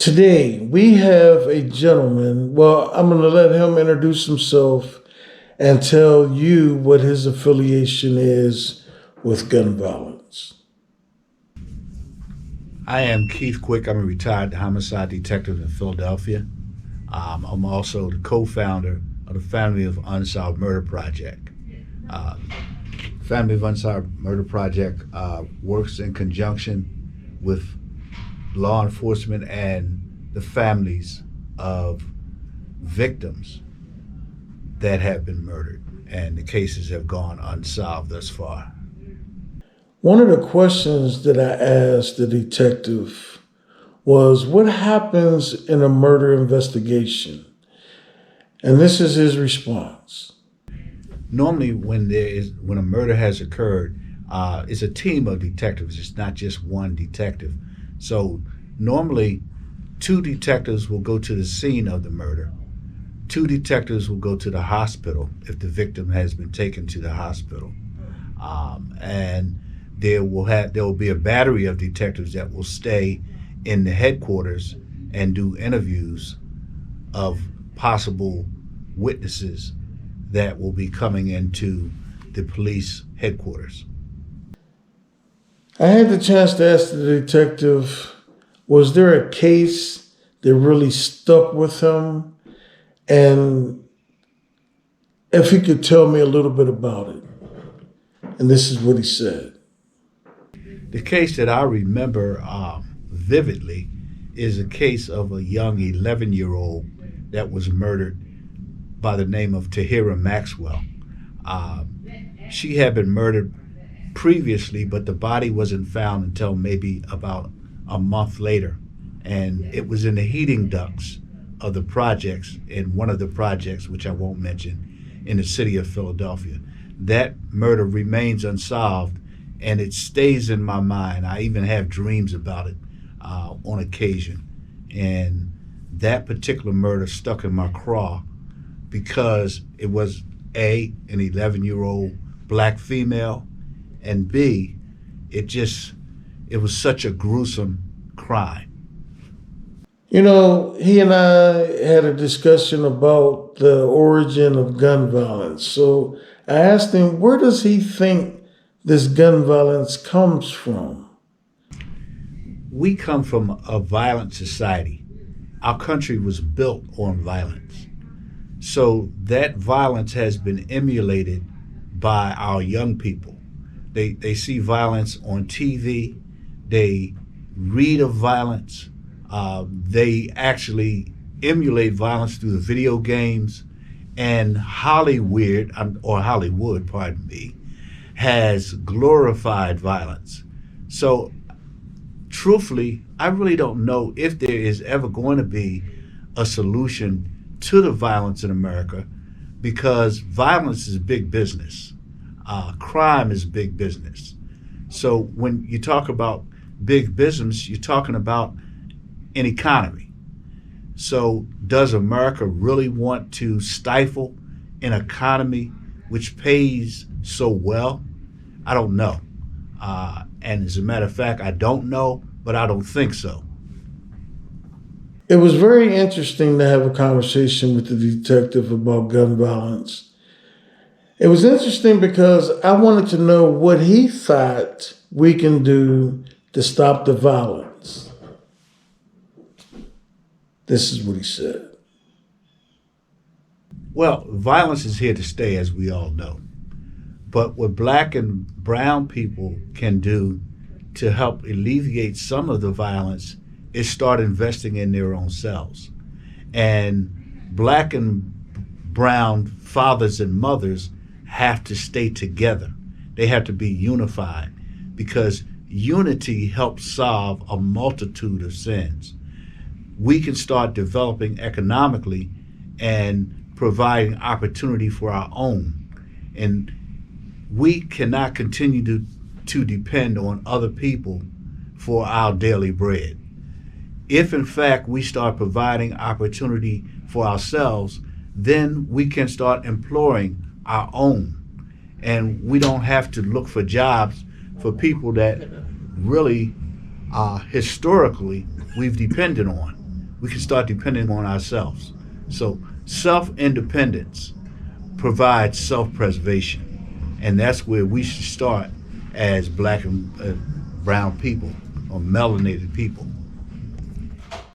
Today, we have a gentleman. Well, I'm going to let him introduce himself and tell you what his affiliation is with gun violence. I am Keith Quick. I'm a retired homicide detective in Philadelphia. I'm also the co-founder of the Family of Unsolved Murder Project. Uh, Family of Unsolved Murder Project works in conjunction with law enforcement and the families of victims that have been murdered, and the cases have gone unsolved thus far. One of the questions that I asked the detective was, what happens in a murder investigation? And this is his response. Normally, when a murder has occurred, it's a team of detectives. It's not just one detective. So normally, two detectives will go to the scene of the murder. Two detectives will go to the hospital if the victim has been taken to the hospital, and there will be a battery of detectives that will stay in the headquarters and do interviews of possible witnesses that will be coming into the police headquarters. I had the chance to ask the detective, was there a case that really stuck with him? And if he could tell me a little bit about it. And this is what he said. The case that I remember vividly is a case of a young 11-year-old that was murdered by the name of Tahira Maxwell. She had been murdered previously, but the body wasn't found until maybe about a month later. And it was in the heating ducts of the projects, in one of the projects, which I won't mention, in the city of Philadelphia. That murder remains unsolved, and it stays in my mind. I even have dreams about it on occasion. And that particular murder stuck in my craw because it was A, an 11-year-old black female, and B, it was such a gruesome crime. You know, he and I had a discussion about the origin of gun violence. So I asked him, where does he think this gun violence comes from? We come from a violent society. Our country was built on violence. So that violence has been emulated by our young people. They see violence on TV. They read of violence. They actually emulate violence through the video games. And Hollywood, pardon me, has glorified violence. So truthfully, I really don't know if there is ever going to be a solution to the violence in America, because violence is big business. Crime is big business. So when you talk about big business, you're talking about an economy. So does America really want to stifle an economy which pays so well? I don't know. And as a matter of fact, I don't know, but I don't think so. It was very interesting to have a conversation with the detective about gun violence. It was interesting because I wanted to know what he thought we can do to stop the violence. This is what he said. Well, violence is here to stay, as we all know. But what black and brown people can do to help alleviate some of the violence is start investing in their own selves. And black and brown fathers and mothers have to stay together. They have to be unified, because unity helps solve a multitude of sins. We can start developing economically and providing opportunity for our own. And we cannot continue to depend on other people for our daily bread. If in fact we start providing opportunity for ourselves, then we can start employing our own. And we don't have to look for jobs for people that really historically we've depended on. we can start depending on ourselves. So self-independence provides self-preservation, and that's where we should start as black and brown people or melanated people.